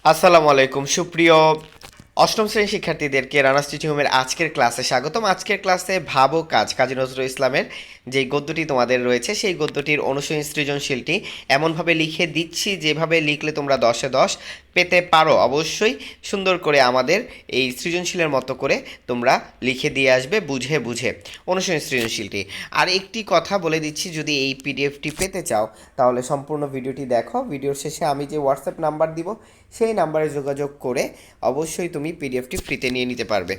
আসসালামু আলাইকুম সুপ্রিয় অষ্টম শ্রেণীর শিক্ষার্থীদেরকে রানা টিচিং হোমের আজকের ক্লাসে স্বাগতম। আজকের ক্লাসে ভাবো কাজ কাজী নজরুল ইসলামের যে গদ্যটি তোমাদের রয়েছে সেই গদ্যটির অনুশীলনী সৃজনশীলটি এমনভাবে লিখে দিচ্ছি যেভাবে লিখলে তোমরা 10-এ 10 পেতে পারো। অবশ্যই সুন্দর করে আমাদের এই সৃজনশীলের মতো করে তোমরা লিখে দিয়ে আসবে বুঝে বুঝে অনুশীলনী সৃজনশীলটি। আর একটি কথা বলে দিচ্ছি, যদি এই পিডিএফটি পেতে চাও তাহলে সম্পূর্ণ ভিডিওটি দেখো। ভিডিওর শেষে আমি যে হোয়াটসঅ্যাপ নাম্বার দিব সেই নাম্বারে যোগাযোগ করে অবশ্যই তুমি পিডিএফটি ফ্রিতে নিয়ে নিতে পারবে।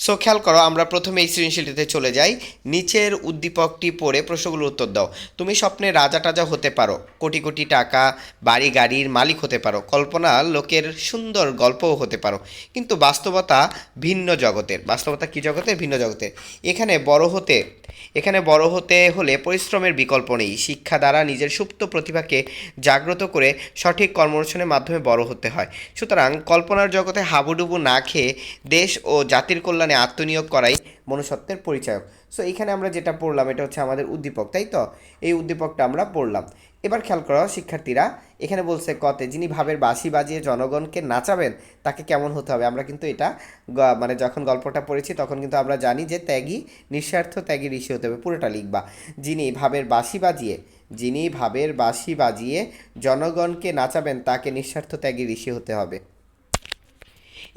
সো খেয়াল করো, আমরা প্রথমে এই সৃজনশীলটিতে চলে যাই। নিচের উদ্দীপকটি পড়ে প্রশ্নগুলোর উত্তর দাও। তুমি স্বপ্নে রাজা টাজা হতে পারো, কোটি কোটি টাকা বাড়ি গাড়ির মালিক হতে পারো, কল্পনা লোকের সুন্দর গল্পও হতে পারো, কিন্তু বাস্তবতা ভিন্ন জগতের। বাস্তবতা কি জগতের? ভিন্ন জগতের। এখানে বড় হতে হলে পরিশ্রমের বিকল্প নেই। শিক্ষা দ্বারা নিজের সুপ্ত প্রতিভাকে জাগ্রত করে সঠিক কর্মরচনের মাধ্যমে বড় হতে হয়। সুতরাং কল্পনার জগতে হাবুডুবু না খেয়ে দেশ ও জাতির কল্যাণে আত্মনিয়োগ করাই মনুষ্যত্বের পরিচায়ক। সো এইখানে আমরা যেটা পড়লাম এটা হচ্ছে আমাদের উদ্দীপক, তাই তো? এই উদ্দীপকটা আমরা পড়লাম। এবার খেয়াল করো শিক্ষার্থীরা, এখানে বলছে কতে যিনি ভাবের বাঁশি বাজিয়ে জনগণকে নাচাবেন তাকে কেমন হতে হবে। আমরা কিন্তু এটা মানে যখন গল্পটা পড়েছি তখন কিন্তু আমরা জানি যে ত্যাগী, নিঃস্বার্থ ত্যাগী ঋষি হতে হবে। পুরোটা লিখবা। যিনি ভাবের বাঁশি বাজিয়ে জনগণকে নাচাবেন তাকে নিঃস্বার্থ ত্যাগী ঋষি হতে হবে।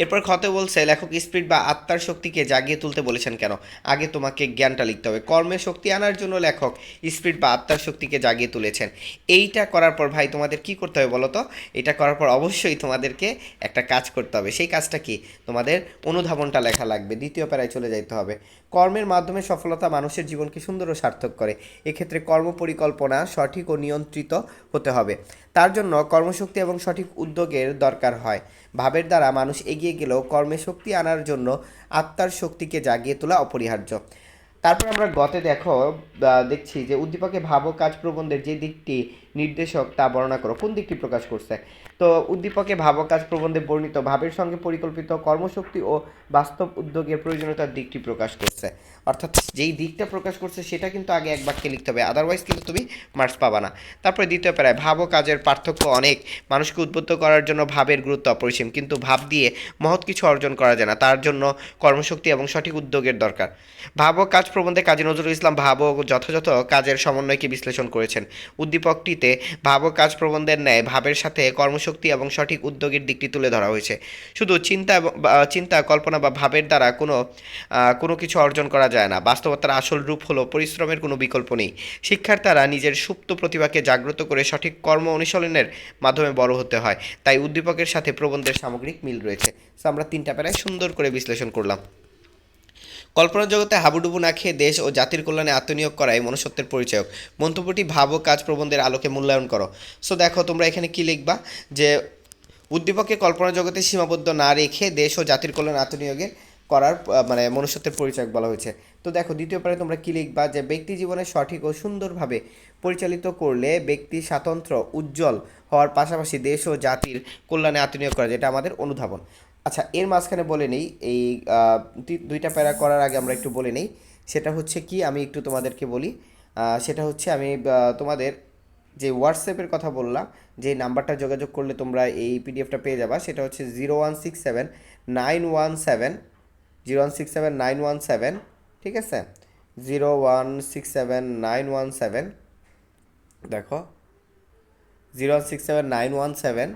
এরপর খতে বলছে লেখক স্পিরিট বা আত্মার শক্তিকে জাগিয়ে তুলতে বলেছেন কেন। আগে তোমাকে জ্ঞানটা লিখতে হবে। কর্মের শক্তি আনার জন্য লেখক স্পিরিট বা আত্মার শক্তিকে জাগিয়ে তুলেছেন। এইটা করার পর ভাই তোমাদের কি করতে হবে বলো তো? এটা করার পর অবশ্যই তোমাদেরকে একটা কাজ করতে হবে। সেই কাজটা কি? তোমাদের অনুধাবনটা লেখা লাগবে। দ্বিতীয় প্যারায় চলে যাইতে হবে। কর্মের মাধ্যমে সফলতা মানুষের জীবনকে সুন্দর ও সার্থক করে। এক্ষেত্রে কর্ম পরিকল্পনা সঠিক ও নিয়ন্ত্রিত হতে হবে। তার জন্য কর্মশক্তি এবং সঠিক উদ্যোগের দরকার হয়। ভাবের দ্বারা মানুষ এগিয়ে গেলেও কর্মে শক্তি আনার জন্য আত্মার শক্তিকে জাগিয়ে তোলা অপরিহার্য। তারপর আমরা গতে দেখছি যে উদ্দীপকে ভাব ও কাজ প্রবন্ধের যে দিকটি নির্দেশক তা বর্ণনা করো। কোন দিকটি প্রকাশ করছে? তো উদ্দীপকে ভাব ও কাজ প্রবন্ধে বর্ণিত ভাবের সঙ্গে পরিকল্পিত কর্মশক্তি ও বাস্তব উদ্যোগের প্রয়োজনীয়তার দিকটি প্রকাশ করছে। অর্থাৎ যেই দিকটা প্রকাশ করছে সেটা কিন্তু আগে এক বাক্যে লিখতে হবে, আদারওয়াইজ কিন্তু তুমি মার্কস পাবা না। তারপরে দ্বিতীয় প্যারায় ভাব ও কাজের পার্থক্য অনেক। মানুষকে উদ্বুদ্ধ করার জন্য ভাবের গুরুত্ব অপরিসীম, কিন্তু ভাব দিয়ে মহৎ কিছু অর্জন করা যায় না। তার জন্য কর্মশক্তি এবং সঠিক উদ্যোগের দরকার। ভাব ও কাজ প্রবন্ধে কাজী নজরুল ইসলাম ভাব ও যথাযথ কাজের সমন্বয়কে বিশ্লেষণ করেছেন। উদ্দীপকটিতে ভাব ও কাজ প্রবন্ধের ন্যায় ভাবের সাথে কর্মশক্তি এবং সঠিক উদ্যোগের দিকটি তুলে ধরা হয়েছে। শুধু চিন্তা কল্পনা বা ভাবের দ্বারা কোনো কিছু অর্জন করা যায় না। বাস্তবতার আসল রূপ হলো পরিশ্রমের কোনো বিকল্প নেই। শিক্ষার দ্বারা নিজের সুপ্ত প্রতিভাকে জাগ্রত করে সঠিক কর্ম অনুশীলনের মাধ্যমে বড় হতে হয়। তাই উদ্দীপকের সাথে প্রবন্ধের সামগ্রিক মিল রয়েছে। তো আমরা তিনটা প্যারায় সুন্দর করে বিশ্লেষণ করলাম। কল্পনার জগতে হাবুডুবু না খেয়ে দেশ ও জাতির কল্যাণে আত্মনিয়োগ করাই মনুষ্যত্বের পরিচায়ক। মন্তব্যটি ভাব ও কাজ প্রবন্ধের আলোকে মূল্যায়ন করো। সো দেখো তোমরা এখানে কি লিখবা, যে উদ্দীপকে কল্পনা জগতে সীমাবদ্ধ না রেখে দেশ ও জাতির কল্যাণে আত্মনিয়োগের করার মানে মনুষ্যত্বের পরিচয় বলা হয়েছে। তো দেখো দ্বিতীয় পারে তোমরা কি লিখবা, যে ব্যক্তি জীবনে সঠিক ও সুন্দরভাবে পরিচালিত করলে ব্যক্তি স্বাতন্ত্র্য উজ্জ্বল হওয়ার পাশাপাশি দেশ ও জাতির কল্যাণে আত্মনিয়োগ করা, যেটা আমাদের অনুধাবন। আচ্ছা, এর মাঝখানে বলে নেই এই দুইটা প্যারা করার আগে আমরা একটু বলে নেই, সেটা হচ্ছে কি আমি একটু তোমাদেরকে বলি। সেটা হচ্ছে আমি তোমাদের যে হোয়াটসঅ্যাপের কথা বললাম, যে নাম্বারটা যোগাযোগ করলে তোমরা এই পিডিএফটা পেয়ে যাবা, সেটা হচ্ছে 0167 917 ঠিক আছে? 0167 917, দেখো 0167 917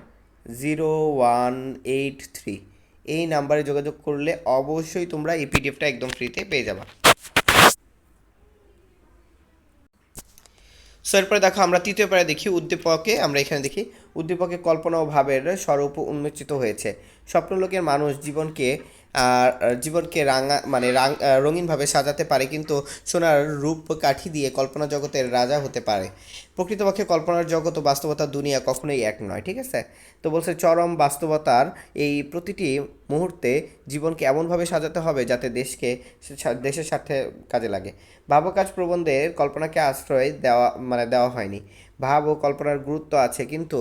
0183, এই নাম্বারে যোগাযোগ করলে অবশ্যই তোমরা এই পিডিএফটা একদম ফ্রিতে পেয়ে যাবা। সো এরপরে দেখো আমরা তৃতীয় প্যারা দেখি। উদ্দীপকে আমরা এখানে দেখি উদ্দীপকে কল্পনা ও ভাবের স্বরূপ উন্মোচিত হয়েছে। স্বপ্নলোকের মানুষ জীবনকে রঙিনভাবে সাজাতে পারে, কিন্তু সোনার রূপ কাঠি দিয়ে কল্পনা জগতের রাজা হতে পারে। প্রকৃতপক্ষে কল্পনার জগৎ ও বাস্তবতার দুনিয়া কখনোই এক নয়, ঠিক আছে? তো বলছে চরম বাস্তবতার এই প্রতিটি মুহূর্তে জীবনকে এমনভাবে সাজাতে হবে যাতে দেশের স্বার্থে কাজে লাগে। ভাব ও কাজ প্রবন্ধের কল্পনাকে আশ্রয় দেওয়া হয়নি। ভাব ও কল্পনার গুরুত্ব আছে, কিন্তু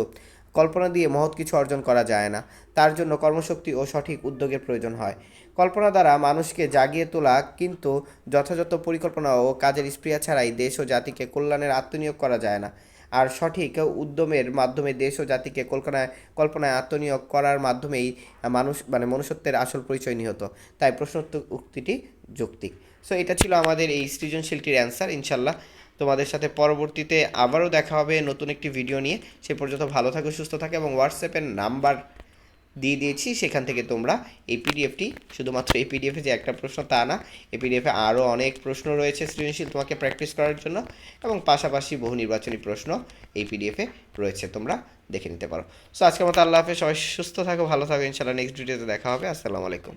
কল্পনা দিয়ে মহৎ কিছু অর্জন করা যায় না। তার জন্য কর্মশক্তি ও সঠিক উদ্যোগের প্রয়োজন হয়। কল্পনা দ্বারা মানুষকে জাগিয়ে তোলা, কিন্তু যথাযথ পরিকল্পনা ও কাজের স্পৃহা ছাড়াই দেশ ও জাতিকে কল্যাণের আত্মনিয়োগ করা যায় না। আর সঠিক উদ্যমের মাধ্যমে দেশ ও জাতিকে কল্পনায় আত্মনিয়োগ করার মাধ্যমেই মানুষ মানে মনুষ্যত্বের আসল পরিচয় নিহত। তাই প্রশ্নোত্তর উক্তিটি যৌক্তিক। সো এটা ছিল আমাদের এই সৃজনশীলটির অ্যান্সার। ইনশাল্লাহ তোমাদের সাথে পরবর্তীতে আবারও দেখা হবে নতুন একটি ভিডিও নিয়ে। সে পর্যন্ত ভালো থাকো, সুস্থ থাকো, এবং হোয়াটসঅ্যাপের নাম্বার দিয়ে দিয়েছি, সেখান থেকে তোমরা এই পিডিএফটি, শুধুমাত্র এই পিডিএফে যে একটা প্রশ্ন তা না, এই পিডিএফে আরও অনেক প্রশ্ন রয়েছে সৃজনশীল তোমাকে প্র্যাকটিস করার জন্য, এবং পাশাপাশি বহু নির্বাচনী প্রশ্ন এই পিডিএফে রয়েছে, তোমরা দেখে নিতে পারো। সো আজকের মতো আল্লাহ হাফেজ, সবাই সুস্থ থাকো, ভালো থাকো, ইনশাআল্লাহ নেক্সট ভিডিওতে দেখা হবে। আসসালামু আলাইকুম।